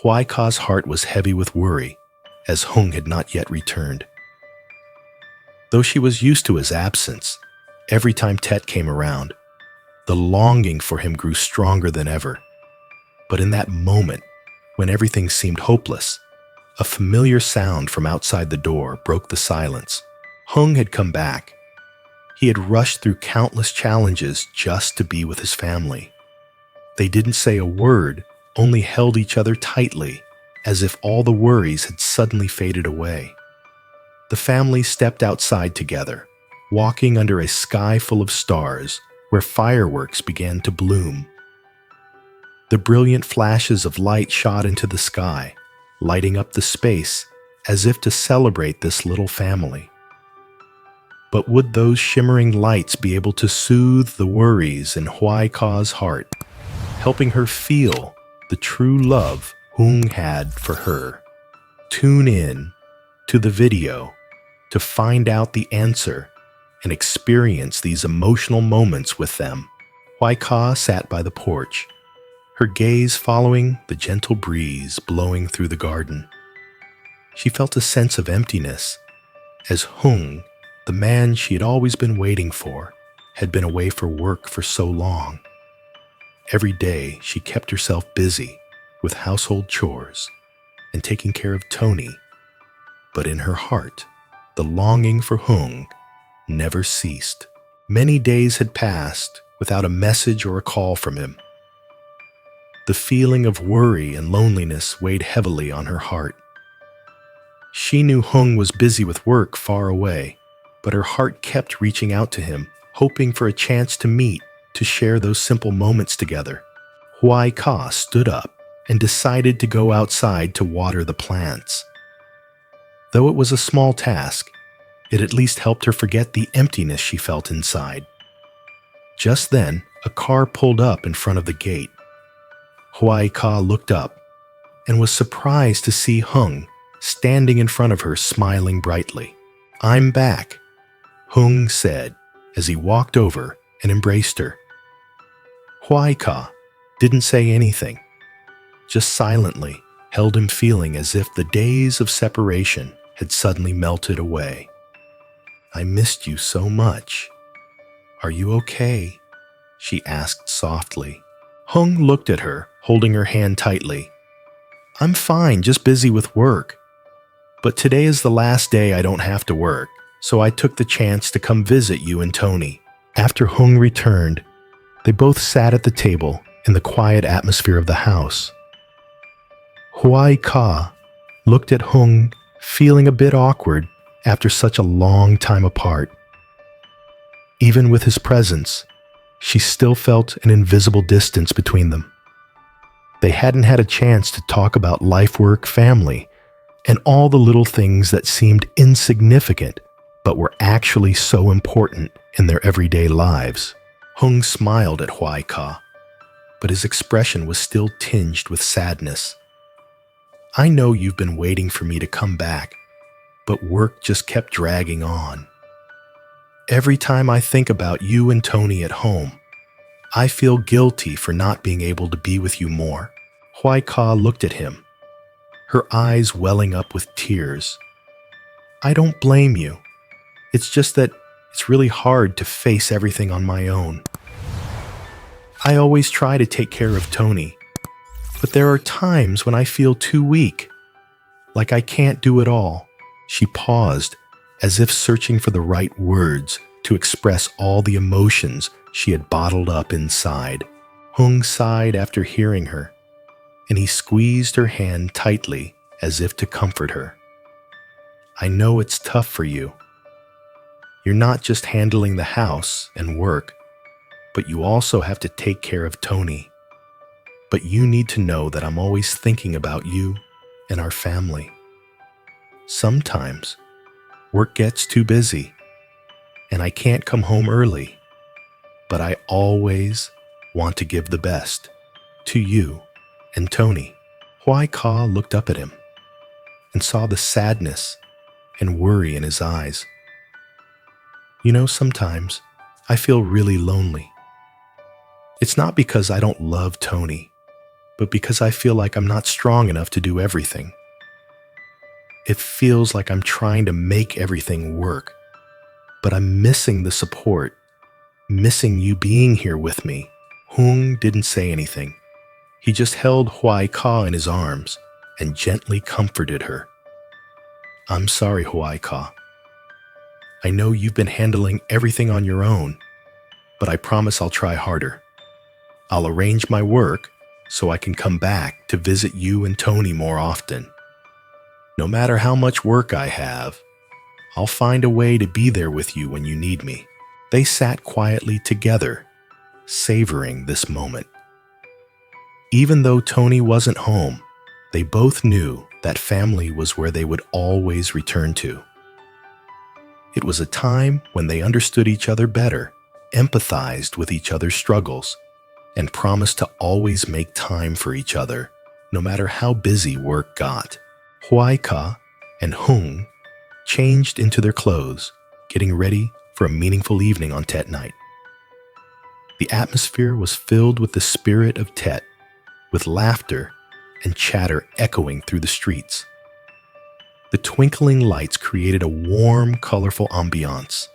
Hoai Ca's heart was heavy with worry, as Hùng had not yet returned. Though she was used to his absence, every time Tet came around, the longing for him grew stronger than ever. But in that moment, when everything seemed hopeless, a familiar sound from outside the door broke the silence. Hùng had come back. He had rushed through countless challenges just to be with his family. They didn't say a word, only held each other tightly, as if all the worries had suddenly faded away. The family stepped outside together, walking under a sky full of stars where fireworks began to bloom. The brilliant flashes of light shot into the sky, lighting up the space as if to celebrate this little family. But would those shimmering lights be able to soothe the worries in Hoai Ca's heart, helping her feel the true love Hùng had for her? Tune in to the video to find out the answer and experience these emotional moments with them. Hoai Ca sat by the porch, her gaze following the gentle breeze blowing through the garden. She felt a sense of emptiness, as Hùng, the man she had always been waiting for, had been away for work for so long. Every day she kept herself busy with household chores and taking care of Tony, but in her heart, the longing for Hùng never ceased. Many days had passed without a message or a call from him. The feeling of worry and loneliness weighed heavily on her heart. She knew Hùng was busy with work far away, but her heart kept reaching out to him, hoping for a chance to meet, to share those simple moments together. Hoai Ca stood up and decided to go outside to water the plants. Though it was a small task, it at least helped her forget the emptiness she felt inside. Just then, a car pulled up in front of the gate. Hoai Ca looked up and was surprised to see Hùng standing in front of her, smiling brightly. "I'm back," Hùng said as he walked over and embraced her. Hoai Ca didn't say anything, just silently held him, feeling as if the days of separation had suddenly melted away. "I missed you so much. Are you okay?" she asked softly. Hùng looked at her, holding her hand tightly. "I'm fine, just busy with work. But today is the last day I don't have to work, so I took the chance to come visit you and Tony." After Hùng returned, they both sat at the table in the quiet atmosphere of the house. Hoai Ca looked at Hùng, feeling a bit awkward after such a long time apart. Even with his presence, she still felt an invisible distance between them. They hadn't had a chance to talk about life, work, family, and all the little things that seemed insignificant but were actually so important in their everyday lives. Hùng smiled at Hoai Ca, but his expression was still tinged with sadness. "I know you've been waiting for me to come back, but work just kept dragging on. Every time I think about you and Tony at home, I feel guilty for not being able to be with you more." Hoai Ca looked at him, her eyes welling up with tears. "I don't blame you. It's just that it's really hard to face everything on my own. I always try to take care of Tony, but there are times when I feel too weak, like I can't do it all." She paused, as if searching for the right words to express all the emotions she had bottled up inside. Hùng sighed after hearing her, and he squeezed her hand tightly as if to comfort her. "I know it's tough for you. You're not just handling the house and work, but you also have to take care of Tony. But you need to know that I'm always thinking about you and our family. Sometimes work gets too busy, and I can't come home early, but I always want to give the best to you and Tony." Hoai Ca looked up at him and saw the sadness and worry in his eyes. "You know, sometimes I feel really lonely. It's not because I don't love Tony, but because I feel like I'm not strong enough to do everything. It feels like I'm trying to make everything work, but I'm missing the support, missing you being here with me. Hùng didn't say anything. He just held Hoai Ca in his arms and gently comforted her. I'm sorry, Hoai Ca. I know you've been handling everything on your own, but I promise I'll try harder. I'll arrange my work so I can come back to visit you and Tony more often. No matter how much work I have, I'll find a way to be there with you when you need me. They sat quietly together, savoring this moment. Even though Tony wasn't home, they both knew that family was where they would always return to. It was a time when they understood each other better, empathized with each other's struggles, and promised to always make time for each other, no matter how busy work got. Hoai Ca and Hùng changed into their clothes, getting ready for a meaningful evening on Tet night. The atmosphere was filled with the spirit of Tet, with laughter and chatter echoing through the streets. The twinkling lights created a warm, colorful ambiance.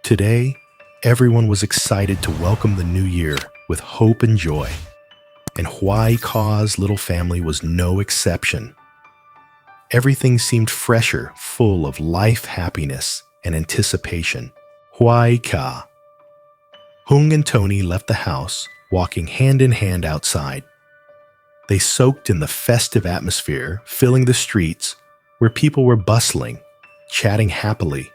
Today, everyone was excited to welcome the new year with hope and joy, and Hoai Ca's little family was no exception. Everything seemed fresher, full of life, happiness, and anticipation. Hoai Ca. Hùng and Tony left the house, walking hand in hand outside. They soaked in the festive atmosphere, filling the streets where people were bustling, chatting happily,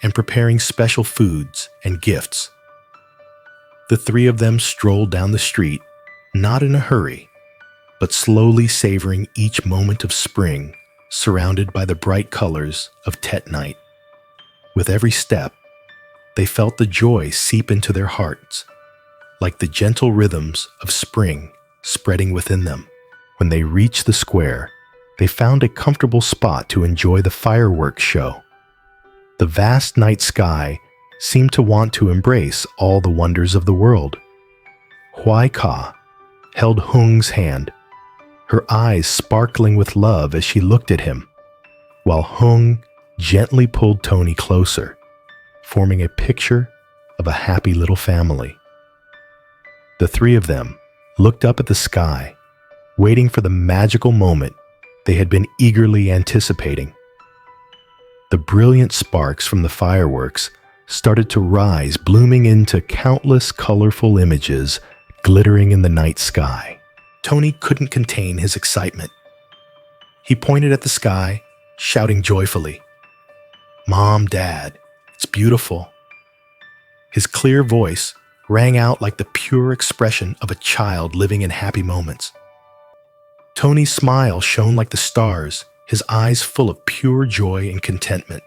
and preparing special foods and gifts. The three of them strolled down the street, not in a hurry, but slowly savoring each moment of spring, surrounded by the bright colors of Tet night. With every step, they felt the joy seep into their hearts, like the gentle rhythms of spring spreading within them. When they reached the square, they found a comfortable spot to enjoy the fireworks show. The vast night sky seemed to want to embrace all the wonders of the world. Hoai Ca held Hùng hand, her eyes sparkling with love as she looked at him, while Hùng gently pulled Tony closer, forming a picture of a happy little family. The three of them looked up at the sky, waiting for the magical moment they had been eagerly anticipating. The brilliant sparks from the fireworks started to rise, blooming into countless colorful images glittering in the night sky. Tony couldn't contain his excitement. He pointed at the sky, shouting joyfully, "Mom, Dad, it's beautiful." His clear voice rang out like the pure expression of a child living in happy moments. Tony's smile shone like the stars, his eyes full of pure joy and contentment.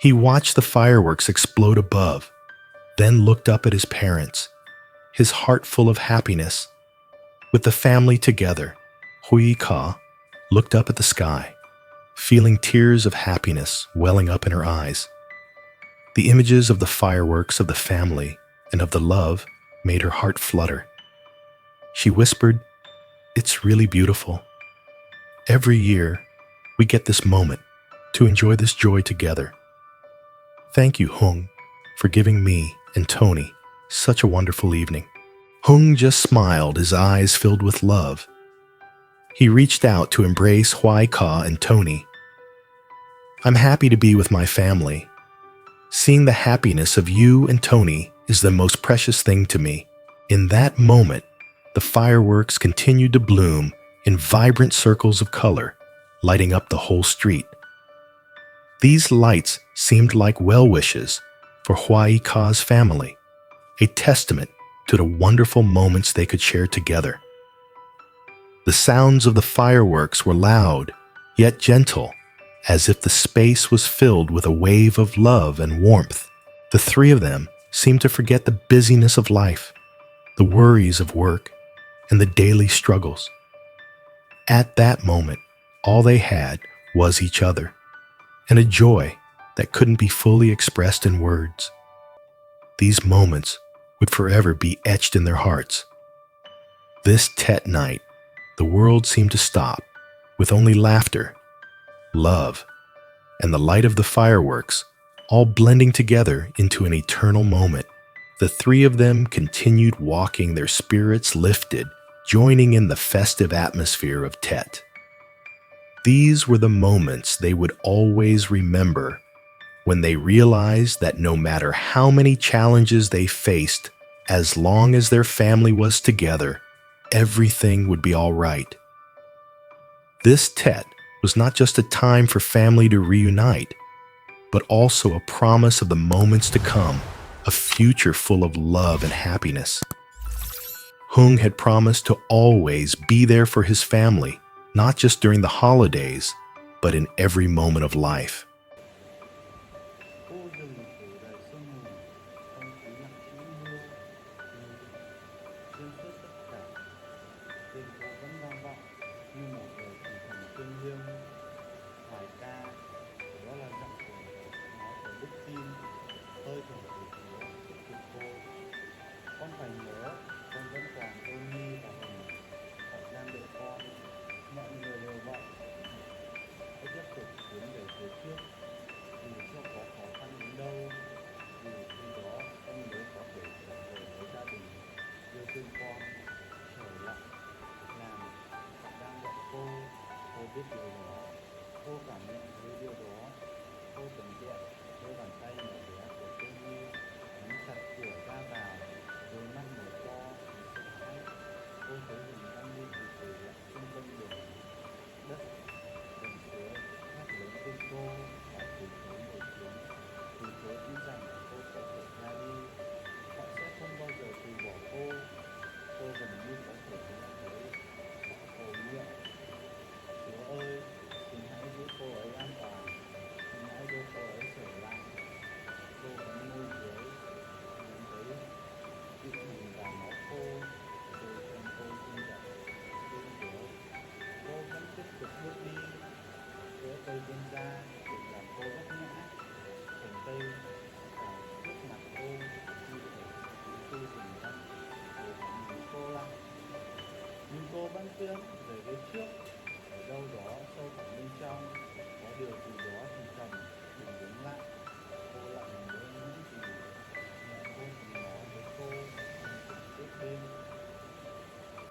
He watched the fireworks explode above, then looked up at his parents, his heart full of happiness. With the family together, Hoai Ca looked up at the sky, feeling tears of happiness welling up in her eyes. The images of the fireworks, of the family, and of the love made her heart flutter. She whispered, "It's really beautiful. Every year, we get this moment to enjoy this joy together. Thank you, Hùng, for giving me and Tony such a wonderful evening." Hùng just smiled, his eyes filled with love. He reached out to embrace Hoai Ca and Tony. "I'm happy to be with my family. Seeing the happiness of you and Tony is the most precious thing to me." In that moment, the fireworks continued to bloom in vibrant circles of color, lighting up the whole street. These lights seemed like well-wishes for Hoai Ca's family, a testament to the wonderful moments they could share together. The sounds of the fireworks were loud, yet gentle, as if the space was filled with a wave of love and warmth. The three of them seemed to forget the busyness of life, the worries of work, and the daily struggles. At that moment, all they had was each other, and a joy that couldn't be fully expressed in words. These moments would forever be etched in their hearts. This Tet night, the world seemed to stop, with only laughter, love, and the light of the fireworks all blending together into an eternal moment. The three of them continued walking, their spirits lifted, joining in the festive atmosphere of Tet. These were the moments they would always remember, when they realized that no matter how many challenges they faced, as long as their family was together, everything would be all right. This Tet was not just a time for family to reunite, but also a promise of the moments to come, a future full of love and happiness. Hùng had promised to always be there for his family, not just during the holidays, but in every moment of life. Con phải nhớ, con vẫn còn cô Nhi và Hùng, họ đang đợi con. Mọi người đều vậy. Hãy tiếp tục tiến về phía trước, dù cho có khó khăn đến đâu, dù khi đó ông mới có thể trở về với gia đình yêu thương con. Trời lặng, làm, họ đang đợi cô biết điều đó, cô cảm nhận thấy điều đó, cô tưởng tượng đôi bàn tay nhỏ bé của cô Nhi nắm chặt cửa ra vào. Đôi mắt mở to vì sợ hãi, cô thấy Hùng đang đi từ từ lại xung quanh đường đất, đường phố hát lớn tên cô.